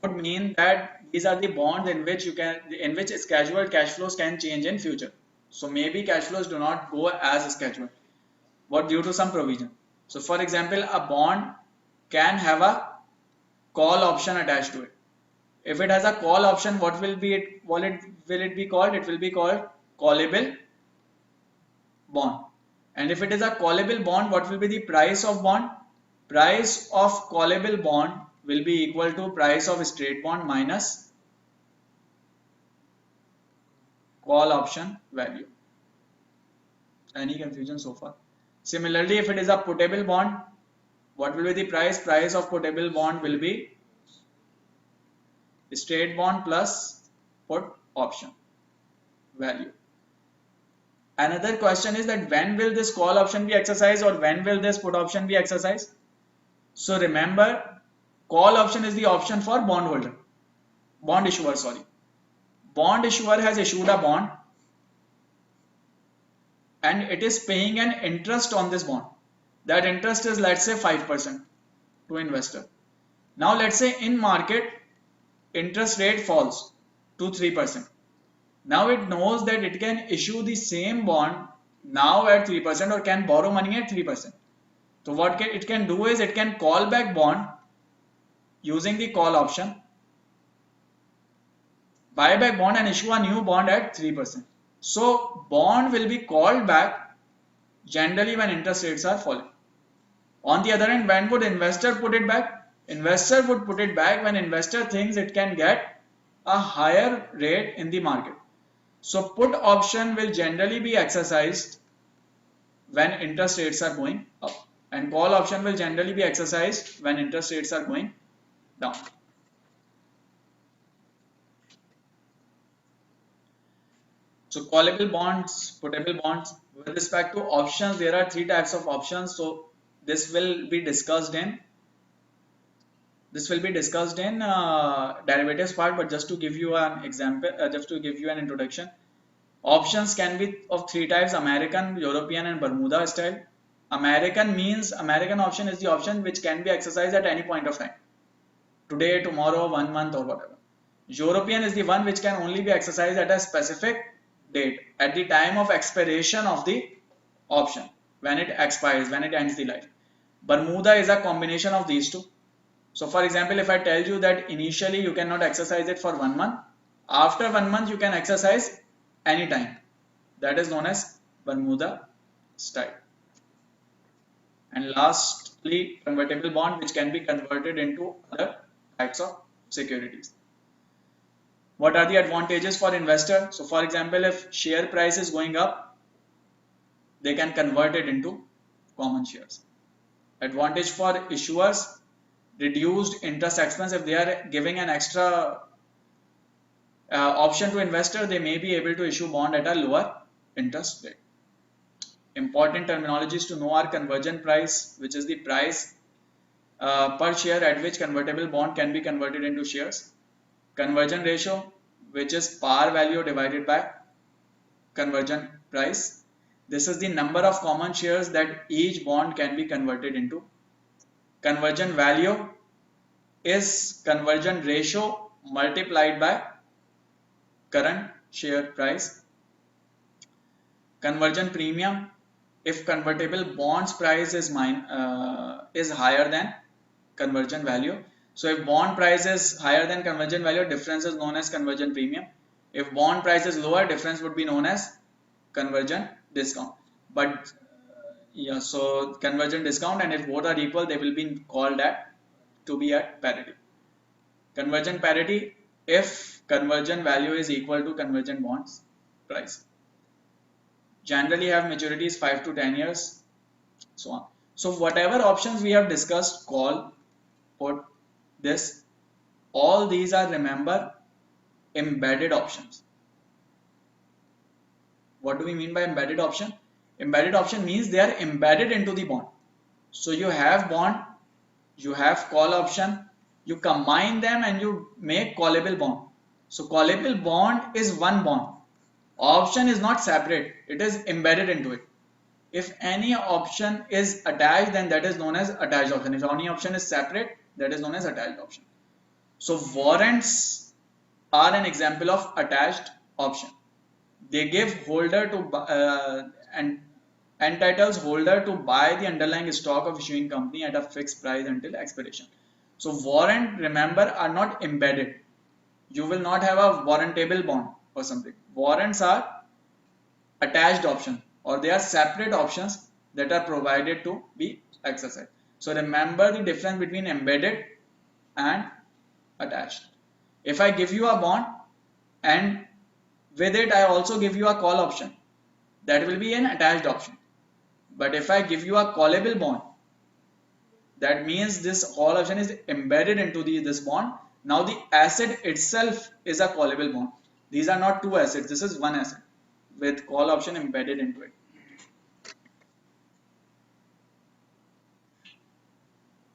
would mean that these are the bonds in which scheduled cash flows can change in future. So maybe cash flows do not go as scheduled. What? Due to some provision. So for example, a bond can have a call option attached to it. If it has a call option, what will be it? Will it be called? It will be called callable bond. And if it is a callable bond, what will be the price of bond? Price of callable bond will be equal to price of straight bond minus call option value. Any confusion so far? Similarly, if it is a puttable bond, what will be the price? Price of puttable bond will be straight bond plus put option value. Another question is that when will this call option be exercised or when will this put option be exercised? So remember, call option is the option for bond issuer, sorry. Bond issuer has issued a bond and it is paying an interest on this bond. That interest is, let's say, 5% to investor. Now let's say in market interest rate falls to 3%. Now it knows that it can issue the same bond now at 3% or can borrow money at 3%. So what it can do is it can call back bond using the call option, buy back bond and issue a new bond at 3%. So bond will be called back generally when interest rates are falling. On the other hand, when would investor put it back? Investor would put it back when investor thinks it can get a higher rate in the market. So put option will generally be exercised when interest rates are going up, and call option will generally be exercised when interest rates are going down. So callable bonds, puttable bonds. With respect to options, there are 3 types of options. So this will be discussed in derivatives part, but just to give you an example, just to give you an introduction, options can be of 3 types: American, European and Bermuda style. American means American option is the option which can be exercised at any point of time, today, tomorrow, 1 month or whatever. European is the one which can only be exercised at a specific date, at the time of expiration of the option, when it expires, when it ends the life. Bermuda is a combination of these two. So for example, if I tell you that initially you cannot exercise it for 1 month, after 1 month you can exercise anytime. That is known as Bermuda style. And lastly, convertible bond, which can be converted into other types of securities. What are the advantages for investor? So for example, if share price is going up, they can convert it into common shares. Advantage for issuers, reduced interest expense. If they are giving an extra option to investor, they may be able to issue bond at a lower interest rate. Important terminologies to know are conversion price, which is the price per share at which convertible bond can be converted into shares. Conversion ratio, which is par value divided by conversion price. This is the number of common shares that each bond can be converted into. Conversion value is conversion ratio multiplied by current share price. Conversion premium, if convertible bonds price is higher than conversion value. So if bond price is higher than conversion value, difference is known as conversion premium. If bond price is lower, difference would be known as conversion discount. But yeah, so conversion discount, and if both are equal, they will be called to be at parity. Conversion parity, if conversion value is equal to conversion bonds price. Generally have maturities 5 to 10 years, so on. So whatever options we have discussed, call, put, this, all these are, remember, embedded options. What do we mean by embedded option? Embedded option means they are embedded into the bond. So you have bond, you have call option, you combine them and you make callable bond. So callable bond is one bond. Option is not separate, it is embedded into it. If any option is attached, then that is known as attached option. If any option is separate, that is known as attached option. So warrants are an example of attached option. They give holder to and entitles holder to buy the underlying stock of issuing company at a fixed price until expiration. So warrant, remember, are not embedded. You will not have a warrantable bond or something. Warrants are attached option, or they are separate options that are provided to be exercised. So remember the difference between embedded and attached. If I give you a bond and with it I also give you a call option, that will be an attached option. But if I give you a callable bond, that means this call option is embedded into this bond. Now the asset itself is a callable bond. These are not two assets, this is one asset with call option embedded into it.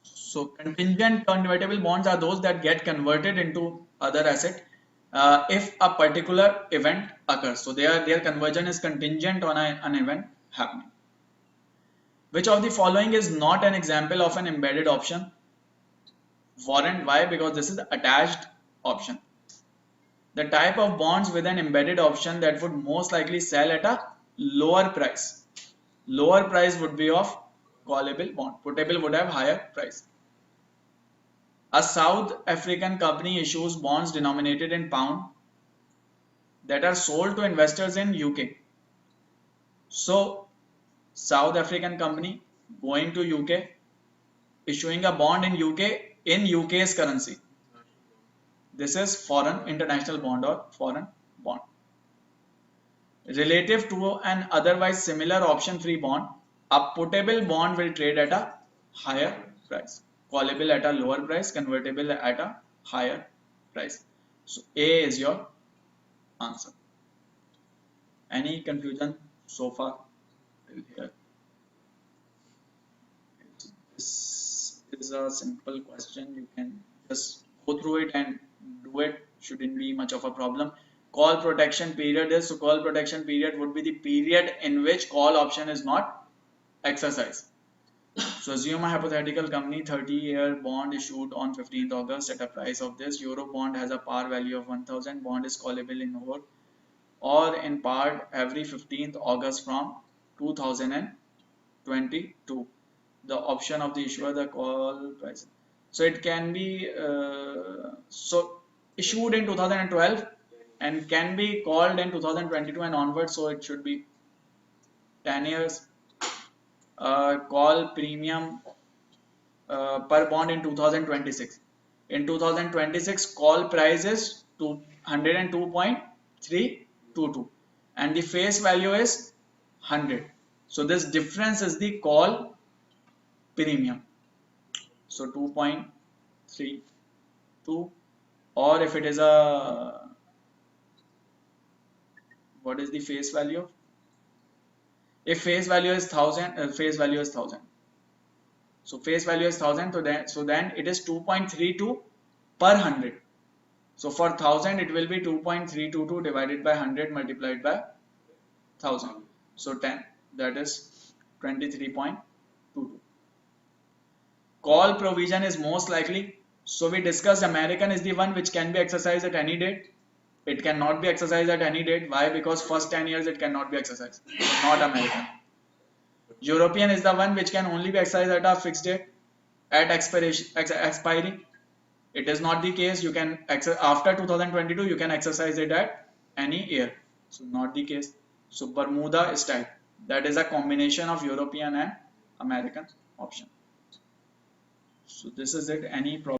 So contingent convertible bonds are those that get converted into other asset if a particular event occurs. So their conversion is contingent on an event happening. Which of the following is not an example of an embedded option? Warrant. Why? Because this is attached option. The type of bonds with an embedded option that would most likely sell at a lower price. Lower price would be of callable bond. Puttable would have higher price. A South African company issues bonds denominated in pound that are sold to investors in UK. So South African company going to UK, issuing a bond in UK in UK's currency. This is foreign international bond or foreign bond. Relative to an otherwise similar option-free bond, a puttable bond will trade at a higher price, callable at a lower price, convertible at a higher price. So A is your answer. Any confusion so far here? This is a simple question. You can just go through it and do it. Shouldn't be much of a problem. Call protection period is, so call protection period would be the period in which call option is not exercised. So assume a hypothetical company 30-year bond issued on 15th August at a price of this. Euro bond has a par value of 1000. Bond is callable in whole or in part every 15th August from 2022. The option of the issuer, the call price. So it can be so issued in 2012 and can be called in 2022 and onwards. So it should be 10 years. Call premium per bond in 2026. In 2026, call price is 102.322 and the face value is 100. So this difference is the call premium. So 2.3 3, 2, or if it is a, what is the face value? If face value is 1000, face value is 1000. So face value is 1000, so then it is 2.32 per 100. So for 1000 it will be 2.322 divided by 100 multiplied by 1000. So 10, that is 23.22. Call provision is most likely. So we discussed American is the one which can be exercised at any date. It cannot be exercised at any date. Why? Because first 10 years it cannot be exercised. So not American. European is the one which can only be exercised at a fixed date, at expiry. It is not the case. You can after 2022 you can exercise it at any year. So not the case. So Bermuda style, that is a combination of European and American option. So this is it. Any problem?